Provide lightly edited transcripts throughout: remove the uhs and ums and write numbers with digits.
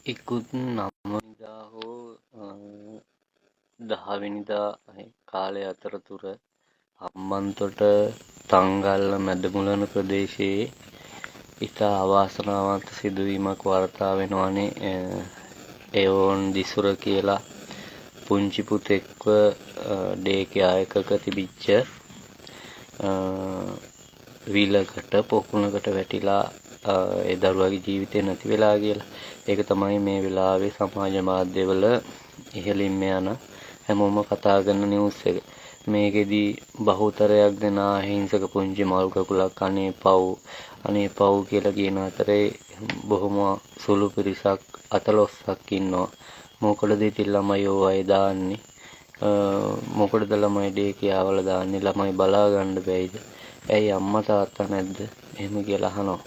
ඉකුත් 9 වෙනිදා හෝ 10 වෙනිදා කාලය අතරතුර හම්බන්තොට තංගල්ල මැදමුලන ප්‍රදේශයේ ඉතා අවාසනාවන්ත සිදුවීමක් වාර්තා වෙනවානේ. එවෝන් දිසුර කියලා පුංචි පුතෙක්ව ඩේ එකක තිබිච්ච විලකට පොකුණකට වැටිලා ඒ දරුවාගේ ජීවිතේ නැති වෙලා කියලා. ඒක තමයි මේ වෙලාවේ සමාජ මාධ්‍යවල ඉහළින්ම යන හැමෝම කතා කරන නිවුස් එක. මේකෙදි බහුතරයක් දෙනා අහිංසක පුංචි මල් කකුලක් අනේ පව් කියලා කියන අතරේ බොහොම සුළු පිරිසක් 14ක් ඉන්නවා. මොකටද ඉතින් ළමයි ඕවයි දාන්නේ? මොකටද ළමයි ඩේ කියාවල දාන්නේ? ළමයි බලා ගන්න බැයිද? ඇයි අම්මා තාත්තා නැද්ද? එහෙම කියලා අහනවා.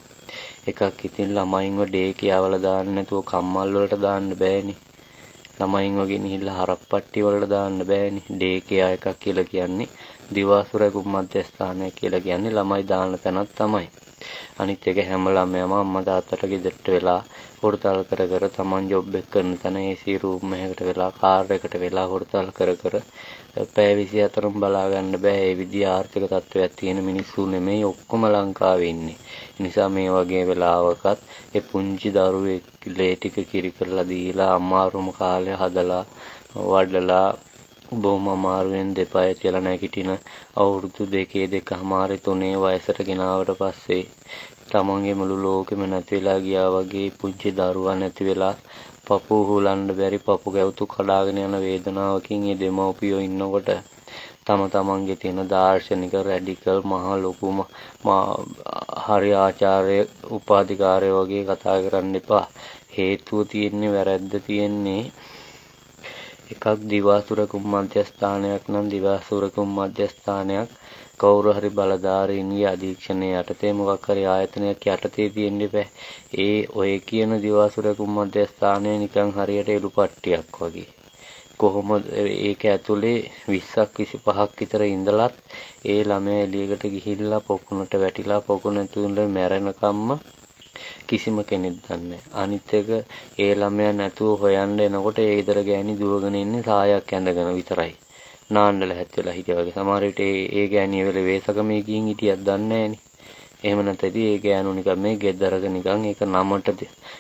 එකක් ඉතින් ළමයින්ව ඩේ කියාවල දාන්න නැතුව කම්මල් වලට දාන්න බෑනේ. ළමයින්ව ගෙනහිල්ලා හරප්පට්ටි වලට දාන්න බෑනේ. ඩේ කියා එකක් කියලා කියන්නේ දිවාසුරකුම් මධ්‍යස්ථානයක් කියලා කියන්නේ ළමයි දාන තැනක් තමයි. අනිත් එක හැම ළමයාම අම්මා තාත්තට ගෙදරට වෙලා හොරතල් කර තමන් ජොබ් එක කරන තැන AC රූම් එකකට වෙලා කාර් එකකට වෙලා හොරතල් කර පැය 24ම බලා ගන්න බෑ. ඒ විදිහ ආර්ථික තත්ත්වයක් තියෙන මිනිස්සු නෙමෙයි ඔක්කොම ලංකාවේ ඉන්නේ. ඒ නිසා මේ වගේ වෙලාවකත් ඒ පුංචි දරුවෙක් ලේ ටික කිරි කරලා දීලා අමාරුම කාලේ හදලා වඩලා බොහොම අමාරුවෙන් දෙපය තියලා නැගිටින අවුරුදු 2.5 වයසට ගෙනාවට පස්සේ තමන්ගේ මුළු ලෝකෙම නැති වෙලා ගියා වගේ පුංචි දරුවා නැති වෙලා පපු හුලන්න බැරි පපු ගැවුතු කඩාගෙන යන වේදනාවකින් මේ දෙමව්පියෝ ඉන්නකොට තමන්ගේ තියෙන දාර්ශනික රැඩිකල් මහ ලොකු හරි ආචාර්ය උපාධිකාරය වගේ කතා කරන්න එපා. හේතුව තියෙන්නේ වැරද්ද තියෙන්නේ එකක් දිවාසුරකුම් මධ්‍යස්ථානයක් නම් දිවාසුරකුම් මධ්‍යස්ථානයක් කවුරු හරි බලධාරීන්ගේ අධීක්ෂණය යටතේ මොකක් හරි ආයතනයක් යටතේ තියෙන්න බෑ. ඔය කියන දිවාසුරකුම් මධ්‍යස්ථානය නිකන් හරියට එළුපට්ටියක් වගේ. කොහොමද ඒක ඇතුලේ 20ක් 25ක් විතර ඉඳලත් ඒ ළමයා එළියකට ගිහිල්ලා පොකුණට වැටිලා පොකුණ තුල මැරෙනකම්ම කිසිම කෙනෙක් දන්නේ නැහැ. අනිත් එක ඒ ළමයා නැතුව හොයන්න එනකොට ඒ ඉදර ගෑණි දුවගෙන ඉන්නේ සායක් ඇඳගෙන විතරයි. නාන්න ලැහැත් වෙලා හිටියා වගේ. සමහර විට ඒ ගෑණිය වෙලේ වේසකමේ ගිහින් හිටියක් දන්නේ නැහනේ. එහෙම නැත්නම් ඒ ගෑනු නිකන් මේ ගෙදරක නිකන් ඒක නමට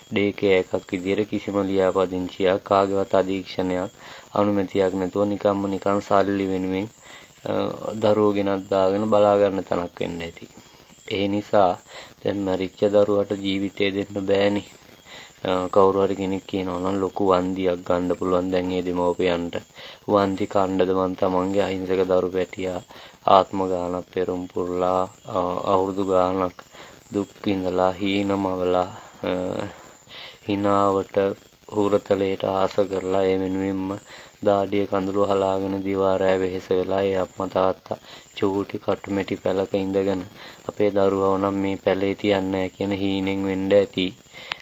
ඩේ එකක් විදියට කිසිම ලියාපදිංචියක් කාගේවත් අධීක්ෂණයක් අනුමැතියක් නැතුව නිකන් සල්ලි වෙනුවෙන් දරුවෝ ගෙනත් දාගෙන බලා ගන්න තැනක් වෙන්න ඇති. ඒ නිසා දැන් මරිච්ච දරුවට ජීවිතය දෙන්න බෑනේ. කවුරු හරි කෙනෙක් කියනවා නම් ලොකු වන්දියක් ගන්න පුළුවන් දැන් මේ දෙමව්පියන්ට. වන්දි කණ්ඩද මං තමන්ගේ අහිංසක දරු පැටියා ආත්ම ගානක් පෙරම් පුරලා අවුරුදු ගානක් දුක් විඳලා හීනමවලා හිනාවට හුරතලයට ආස කරලා ඒ වෙනුවෙන්ම දාඩිය කඳුළු හලාගෙන දිවා රෑ වෙහෙස වෙලා ඒ අම්මා තාත්තා චූටි කටුමැටි පැලක ඉඳගෙන අපේ දරුවව නම් මේ පැලේ තියන්නේ නැහැ කියන හීනෙන් වෙන්න ඇති.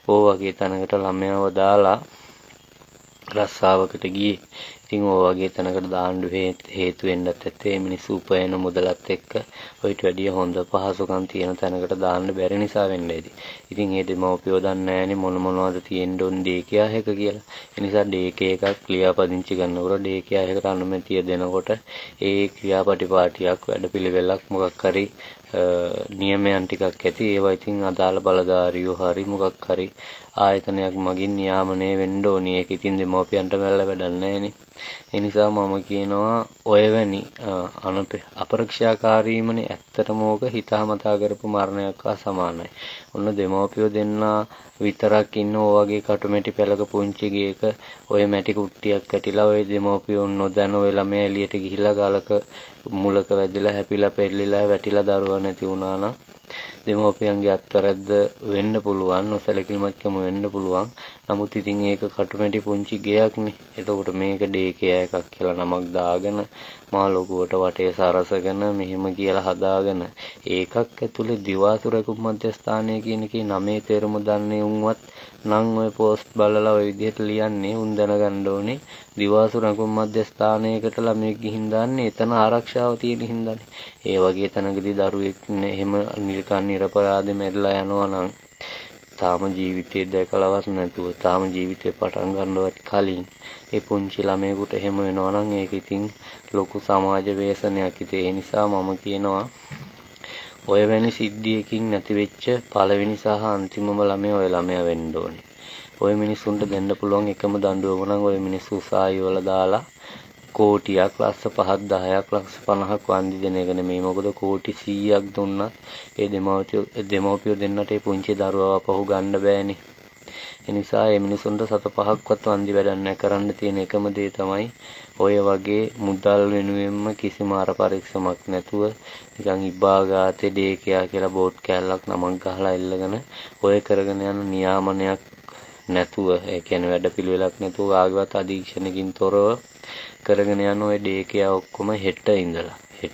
වගේ තැනකට ළමයාව දාලා රස්සාවකට ගියේ. ඉතින් වගේ තැනකට දාන්න හේතු වෙන්නත් ඇත්තේ මිනිස්සු උපයන මුදලත් එක්ක ඔයිට වැඩිය හොඳ පහසුකම් තියෙන තැනකට දාන්න බැරි නිසා වෙන්න ඇති. ඉතින් මේ දෙමව්පියෝ දන්නේ නැහැනේ මොනවද තියෙන්න ඕන ඩේ කියා එක කියලා. ඒ නිසා ඩේ එකක් ක්‍රියාපදිංචි කරනකොට ඩේ කියා එකට අනුමැතිය දෙනකොට ඒ ක්‍රියාපටිපාටියක් වැඩපිළිවෙලක් මොකක් හරි නියමයන් ටිකක් ඇති. ඒවා ඉතින් අදාළ බලධාරියෝ හරි මොකක් හරි ආයතනයක් මගින් නියාමනය වෙන්න ඕනි. ඒක ඉතින් දෙමව්පියන්ට වැල්ල වැඩක් නැහැනේ. ඒ නිසා මම කියනවා ඔය වැනි අපරක්ෂාකාරීමනේ ඇත්තටම ඕක හිතාමතා කරපු මරණයක් හා සමානයි. ඔන්න දෙමව්පියෝ දෙන්නා විතරක් ඉන්න වගේ කටුමැටි පැලක පුංචි ගේක ඔය මැටි කුට්ටියක් කැටිලා ඔය දෙමව්පියෝ නොදැන ඔය ළමයා එළියට ගිහිල්ලා ගලක මුලක වැදිලා හැපිලා පෙරලිලා වැටිලා දරුවා නැති වුණා නම් දෙමව්පියන්ගේ අත්තරද්ද වෙන්න පුළුවන්, නොසැලකිලිමත්කම වෙන්න පුළුවන්. නමුත් ඉතින් ඒක කටුමැටි පුංචි ගයක් නේ. එතකොට මේක ඩේ එකක් කියලා නමක් දාගෙන මා ලොකුවට වටේ සරසගෙන මෙහෙම කියලා හදාගෙන ඒකක් ඇතුලේ දිවාසුරකුම් මධ්‍යස්ථානය කියන එකේ නමේ තේරුම දන්නේ උන්වත් නම් ඔය පෝස්ට් බලලා ඔය විදිහට ලියන්නේ උන් දැනගන්න ඕනේ දිවාසුරකුම් මධ්‍යස්ථානයකට ළමෙක් ගිහින් දාන්නේ එතන ආරක්ෂාව තියෙන හින්දානේ. ඒ වගේ තැනකදී දරුවෙක් එහෙම නිර්පරාධ මැරිලා යනවා නම් තාම ජීවිතේ දැකලවත් නැතුව තාම ජීවිතේ පටන් ගන්නවත් කලින් ඒ පුංචි ළමයෙකුට එහෙම වෙනවා නම් ඒක ඉතින් ලොකු සමාජ ව්‍යසනයක්. ඉතින් ඒ නිසා මම කියනවා ඔය වැනි සිද්ධියකින් නැති වෙච්ච පළවෙනි සහ අන්තිමම ළමයා ඔය ළමයා වෙන්න ඕනේ. ඔය මිනිස්සුන්ට දෙන්න පුළුවන් එකම දඬුවම නම් ඔය මිනිස්සු උසාවි වල දාලා කෝටියක් ලක්ෂ 5ක් 10ක් ලක්ෂ 50ක් වන්දි දෙන එක නෙමෙයි. මොකද කෝටි 100ක් දුන්නත් ඒ දෙමව්පියෝ දෙන්නට ඒ පුංචි දරුවව පහු ගන්න බෑනේ. ඒ නිසා මේ මිනිසුන්ට සත 5ක්වත් වන්දි වැඩක් නැහැ. කරන්න තියෙන එකම දේ තමයි ඔය වගේ මුදල් වෙනුවෙන්ම කිසිම අර පරීක්ෂමක් නැතුව නිකන් ඉබ්බාගාතේ ඩේකියා කියලා බෝඩ් කෑල්ලක් නමක් ගහලා එල්ලගෙන ඔය කරගෙන යන නියාමනයක් නැතුව, ඒ කියන්නේ වැඩපිළිවෙලක් නැතුව ආගවත් අධීක්ෂණකින් තොරව කරගෙන යන ඔය ඩේකියා ඔක්කොම හෙට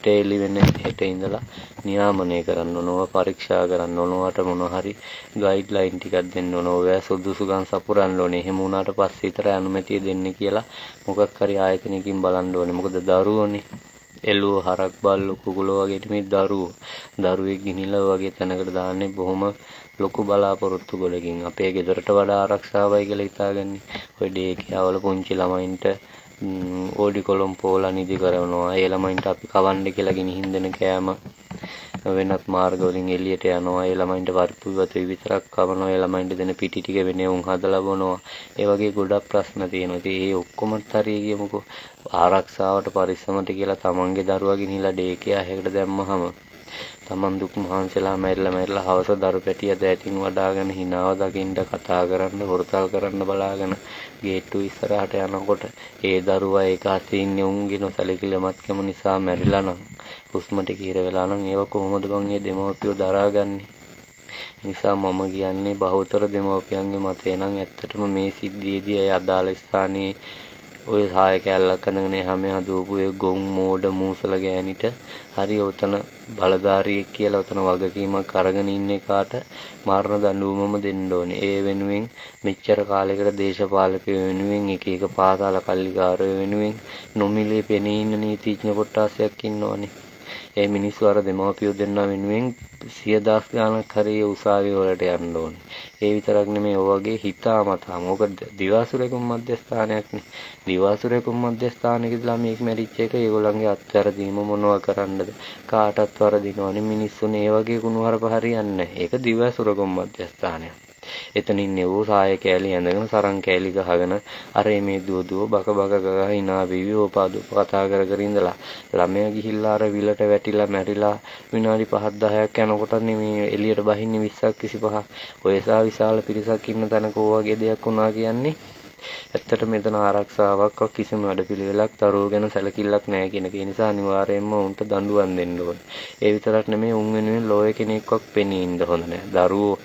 එළි වෙන හෙට ඉඳලා නියාමනය කරන්න ඕනවා, පරීක්ෂා කරන්න ඕනවාට මොන හරි ගයිඩ්ලයින් ටිකක් දෙන්න ඕන. ඔය සුදුසුකම් සපුරන්න ඕනේ. එහෙම වුණාට පස්සේ විතර අනුමැතිය දෙන්න කියලා මොකක් හරි ආයතනයකින් බලන්න ඕනේ. මොකද දරුවෝනේ එළුව හරක් බල්ලෝ කුකුලෝ වගේ මේ දරුවෙක් ගිනිලා වගේ තැනකට දාන්නේ බොහොම ලොකු බලාපොරොත්තු ගොඩකින්. අපේ ගෙදරට වඩා ආරක්ෂාවයි කියලා හිතාගන්නේ. ඔය ඩේකියාවල පුංචි ළමයින්ට ඕඩි කොලම් පෝලා නිදි කරනවා. ඒ ළමයින්ට අපි කවන්න කියලා ගිනිහින් දෙන කෑම වෙනත් මාර්ග වලින් එළියට යනවා. ඒ ළමයින්ට වර්පු විතර විතරක් කවනවා. ඒ ළමයින්ට දෙන පිටි ටික වෙනේ උන් හදලා බොනවා. ඒ වගේ ගොඩක් ප්‍රශ්න තියෙනවා. ඉතින් ඒ ඔක්කොමත් හරිය ගියමුකෝ ආරක්ෂාවට පරිස්සමට කියලා තමන්ගේ දරුවා ගිනිලා ඩේකියා හැකට දැම්මහම තමන් දුක් මහන්සිලා මැරිලා හවස දරු පැටිය දැටින් වඩාගෙන හිනාව දකින්න කතා කරන්න හොරතල් කරන්න බලාගෙන ගේට්ටු ඉස්සරහට යනකොට ඒ දරුවා ඒක අතින් උන්ගේ නොසලකිලිමත්කම නිසා මැරිලා නම් හුස්ම ටික ඉර වෙලා නම් ඒව කොහොමද බං මේ දෙමව්පියෝ දරාගන්නේ? නිසා මම කියන්නේ බහුතර දෙමව්පියන්ගේ මතය නම් ඇත්තටම මේ සිද්ධියේදී ඒ අදාළ ස්ථානයේ ඔය සහාය කැලලක් අඳගෙන හැම හදුවපු ඒ ගොන් මෝඩ මූසල ගෑනිට හරි උතන බලධාරියෙක් කියලා උතන වගකීමක් අරගෙන ඉන්නේ කාට මරණ දඬුවමම දෙන්න ඕනේ. ඒ වෙනුවෙන් මෙච්චර කාලයකට දේශපාලකයෝ වෙනුවෙන් එක පාතාල කල්ලිකාරයෝ වෙනුවෙන් නොමිලේ පෙනී ඉන්න නීතිඥ කොට්ටාසයක් ඉන්නවනේ. ඒ මිනිස්සු අර දෙමව්පියෝ දෙන්නා වෙනුවෙන් 100,000 ගාණක් හරි උසාවිය වලට යන්න ඕනේ. ඒ විතරක් නෙමෙයි ඔය වගේ හිතාමතා මොකද දිවාසුරේකුම් මධ්‍යස්ථානයක් නේ. දිවාසුරේකුම් මධ්‍යස්ථානයකදලා මේක මැරිච්ච එක ඒගොල්ලන්ගේ අත්හැරදීම මොනවා කරන්නද? කාටත් වරදිනවනේ මිනිස්සුනේ. ඒ වගේ කුණුහරුප හරියන්නේ නැහැ. ඒක දිවාසුරේකුම් මධ්‍යස්ථානයක්. එතනින් නෙවෝ සාය කෑලි ඇඳගෙන සරන් කෑලි ගහගෙන අර මේ දුව බක ගහ hina වෙවි ඕපාදු කතා කර ඉඳලා ළමයා ගිහිල්ලා අර විලට වැටිලා මැරිලා විනාඩි 5ක් 10ක් යනකොට මේ එළියට බහින්නේ 20ක් 25 ඔය සා විශාල පිරිසක් ඉන්න තැනක වගේ දෙයක් වුණා කියන්නේ ඇත්තට මෙතන ආරක්ෂාවක් කිසිම වැඩපිළිවෙලක් දරුවෝ ගැන සැලකිල්ලක් නැහැ කියන එක. ඒ නිසා අනිවාර්යයෙන්ම උන්ට දඬුවම් දෙන්න ඕනේ. ඒ විතරක් නෙමෙයි උන් වෙනුවෙන් ලෝය කෙනෙක්වක් පෙනී ඉන්න හොඳ නැහැ.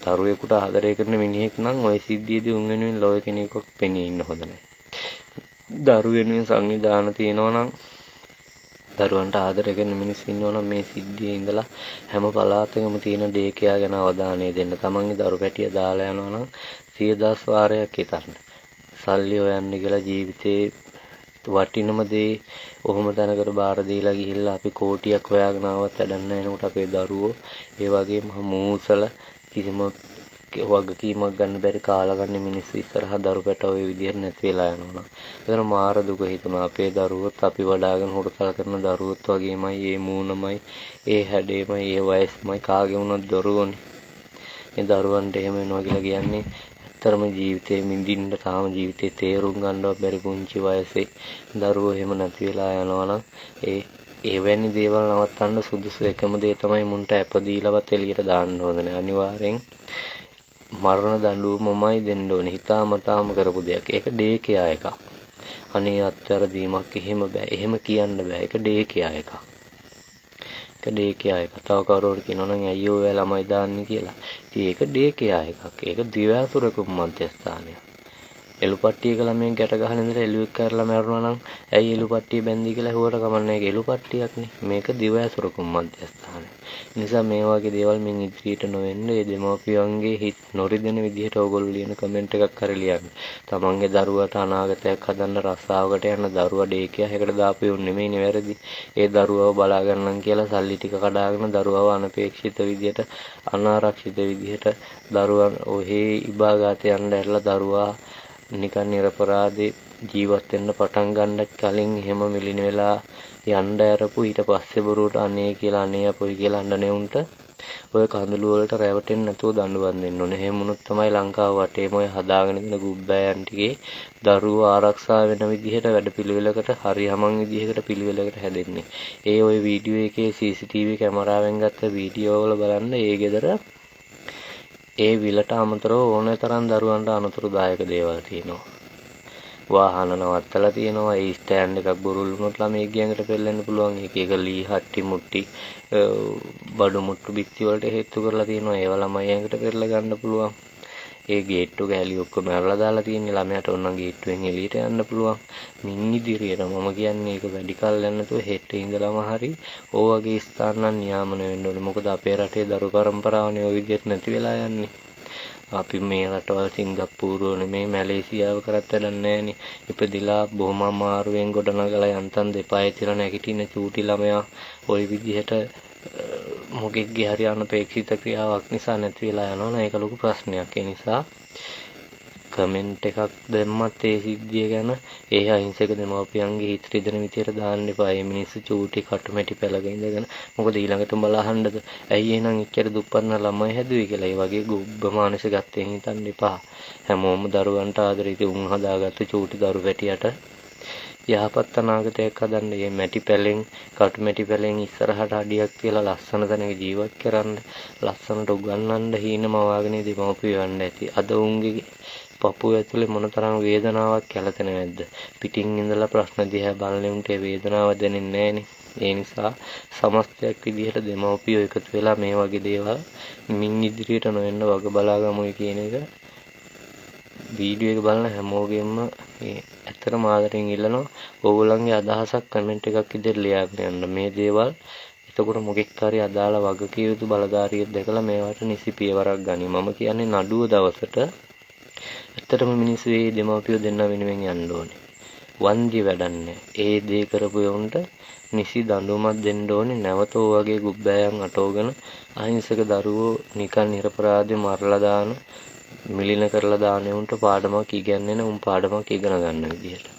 දරුවෙකුට ආදරය කරන මිනිහෙක් නම් ওই සිද්ධියේදී උන් වෙනුවෙන් ලෝය කෙනෙක්වක් පෙනී ඉන්න හොඳ නැහැ. දරුව වෙනුවෙන් සංවිධාන තියෙනවා නම් දරුවන්ට ආදරය කරන මිනිස්සු ඉන්නවා නම් මේ සිද්ධියේ ඉඳලා හැම පළාතකම තියෙන ඩේකියා ගැන අවධානය දෙන්න. තමන්ගේ දරු පැටිය දාලා යනවා නම් 100,000 වාරයක් හිතන්න. සල්ලි හොයන්න කියලා ජීවිතේ වටිනම දේ ඔහොම තැනකට බාර දීලා ගිහිල්ලා අපි කෝටියක් හොයාගෙන ආවත් වැඩක් නැහැ. එනකොට අපේ දරුවෝ ඒ වගේම මූසල කිසිම වගකීමක් ගන්න බැරි කාලා ගන්න මිනිස්සු ඉස්සරහා දරු පැට ඔය විදිහට නැති වෙලා යනවා. ඒතර මාර දුක හිතුණා. අපේ දරුවොත් අපි වඩාගෙන හොරතල් කරන දරුවොත් වගේමයි ඒ මූණමයි ඒ හැඩේමයි ඒ වයසමයි කාගේ වුණත් දරුවෝනේ. මේ දරුවන්ට එහෙම වෙනවා කියලා කියන්නේ ඇත්තරම ජීවිතේ මිදින්න තාම ජීවිතේ තේරුම් ගන්නවත් බැරි පුංචි වයසේ දරුවෝ එහෙම නැති වෙලා යනවා නම් එවැනි දේවල් නවත්තන්න සුදුසු එකම දේ තමයි මුන්ට අපදීලවත් එළියට දාන්න ඕනේ. අනිවාර්යෙන් මරණ දඬුවමමයි දෙන්න ඕනේ. හිතාමතාම කරපු දෙයක්. ඒක ඩේකියා එකක්. අනේ අත්හැරදීමක් එහෙම බෑ. එහෙම කියන්න බෑ. ඒක ඩේකියා එකක්. ඒක ඩේකියා එකක්. තව කවුරුහරි කියනවා නම් අයියෝ ඔය ළමයි දාන්නේ කියලා. ඉතින් ඒක ඩේකියා එකක්. ඒක දිව්‍යාසුරකුම් මධ්‍යස්ථානයක්. එළු පට්ටියක ළමෙන් ගැට ගහන ඉඳලා එළුවෙක් කරලා මැරුණා නම් ඇයි එළු පට්ටිය බැන්දි කියලා හුවට කමන්නේ. ඒක එළු පට්ටියක්නේ. මේක දිව ඇසුරකුම් මධ්‍යස්ථානය. නිසා මේ වගේ දේවල් මින් ඉදිරියට නොවෙන්න ඒ දෙමව්පියන්ගේ හිත නොරිදෙන විදිහට ඕගොල්ලෝ ලියන කමෙන්ට් එකක් කර ලියන්න. තමන්ගේ දරුවාට අනාගතයක් හදන්න රස්සාවකට යන දරුවා ඩේකියාකට දාපු උන් නෙමෙයිනේ වැරදි. ඒ දරුවව බලා ගන්නම් කියලා සල්ලි ටික කඩාගෙන දරුවව අනපේක්ෂිත විදිහට අනාරක්ෂිත විදිහට දරුවන් ඔහේ ඉබාගාත යන්න ඇරලා දරුවා නිකන් නිරපරාධේ ජීවත් වෙන්න පටන් ගන්නත් කලින් එහෙම මිලින වෙලා යන්න ඇරපු ඊට පස්සේ බොරුවට අනේ කියලා අනේ අපොයි කියලා අඬනේ උන්ට ඔය කඳුළු වලට රැවටෙන්නේ නැතුව දඬුවම් දෙන්න ඕනේ. එහෙම වුණොත් තමයි ලංකාව වටේම ඔය හදාගෙන ඉන්න ගුබ්බෑයන් ටිකේ දරුවෝ ආරක්ෂා වෙන විදිහට වැඩපිළිවෙලකට හරියමං විදිහකට පිළිවෙලකට හැදෙන්නේ. ඒ ඔය වීඩියෝ එකේ CCTV කැමරාවෙන් ගත්ත වීඩියෝ වල බලන්න ඒ ගෙදර ඒ විලට අමතරව ඕනෑ තරම් දරුවන්ට අනතුරුදායක දේවල් තියෙනවා. වාහන නවත්තලා තියෙනවා. ඒ ස්ටෑන්ඩ් එකක් බොරුල් වුණොත් ළමයි ගියඟට පෙල්ලෙන්න පුළුවන්. එක ලී හට්ටි මුට්ටි බඩු මුට්ටු බිත්ති වලට හේතු කරලා තියෙනවා. ඒවා ළමයි ඇඟට පෙරලා ගන්න පුළුවන්. ඒ ගේට්ටු ගෑලි ඔක්කොම අරලා දාලා තියෙන්නේ. ළමයාට ඕනනම් ගේට්ටුවෙන් එළියට යන්න පුළුවන්. මින් ඉදිරියට මම කියන්නේ ඒක වැඩි කල් යන්න නැතුව හෙට ඉඳලම හරි ඕවගේ ස්ථාන නම් නියාමන වෙන්න ඕනේ. මොකද අපේ රටේ දරු පරම්පරාවනේ ওই විදිහට නැති වෙලා යන්නේ. අපි මේ රටවල් සිංගප්පූරුව නෙමේ මැලේසියාව කරත් වැඩක් නැහැනේ. ඉපදිලා බොහොම අමාරුවෙන් ගොඩනගලා යන්තම් දෙපායේ තියලා නැගිටින චූටි ළමයා ওই විදිහට මොකෙක්ගේ හරි අනපේක්ෂිත ක්‍රියාවක් නිසා නැති වෙලා යනවා. ඒක ලොකු ප්‍රශ්නයක්. ඒ නිසා කමෙන්ට් එකක් දැම්මත් ඒ සිද්ධිය ගැන ඒ අහිංසක දෙමව්පියන්ගේ හිත රිදෙන විදියට දාන්න එපා. මේ මිනිස්සු චූටි කටුමැටි පැලක ඉඳගෙන මොකද ඊළඟට උඹලා අහන්නද ඇයි එහෙනම් එච්චර දුප්පත්න ළමයි හැදුවේ කියලා. ඒ වගේ ගොබ්බ මානසිකත්වයෙන් හිතන්න එපා. හැමෝම දරුවන්ට ආදරෙට උන් හදාගත්ත චූටි දරු පැටියට යහපත් අනාගතයක් හදන්න. මේ මැටි පැලෙන් කටුමැටි පැලෙන් ඉස්සරහට අඩියක් කියලා ලස්සන තැනක ජීවත් කරන්න, ලස්සනට උගන්වන්න හීනමවාගෙන දෙමව්පියෝ යන්න ඇති. අද උන්ගේ පපුව ඇතුලේ මොනතරම් වේදනාවක් කැළතෙන නැද්ද? පිටින් ඉඳලා ප්‍රශ්න දිහා බලන උන්ට ඒ වේදනාව දැනෙන්නේ නැහනේ. ඒ නිසා සමස්තයක් විදිහට දෙමව්පියෝ එකතු වෙලා මේ වගේ දේවල් මින් ඉදිරියට නොවෙන්න වග බලාගමුයි කියන එක වීඩියෝ එක බලන හැමෝගෙම මේ ඇත්තටම ආදරෙන් ඉල්ලනවා. ඕගොල්ලන්ගේ අදහසක් කමෙන්ට් එකක් ඉදිරියට ලියාගෙන යන්න. මේ දේවල් එතකොට මොකෙක් හරි අදාළ වගකිය යුතු බලධාරියෙක් දැකලා මේවට නිසි පියවරක් ගනි. මම කියන්නේ නඩුව දවසට ඇත්තටම මිනිස්සු මේ දෙමව්පියෝ දෙන්න වෙනුවෙන් යන්න ඕනේ. වන්දි වැඩන්නේ. ඒ දේ කරපු යොන්ට නිසි දඬුවමක් දෙන්න ඕනේ. නැවත ඔය වගේ ගුබ්බෑයන් අටවගෙන අහිංසක දරුවෝ නිකන් නිරපරාධේ මරලා දාන මිලින කරලා දාන උන්ට පාඩමක් ඉගෙනගෙන උන් පාඩමක් ඉගෙන ගන්න විදියට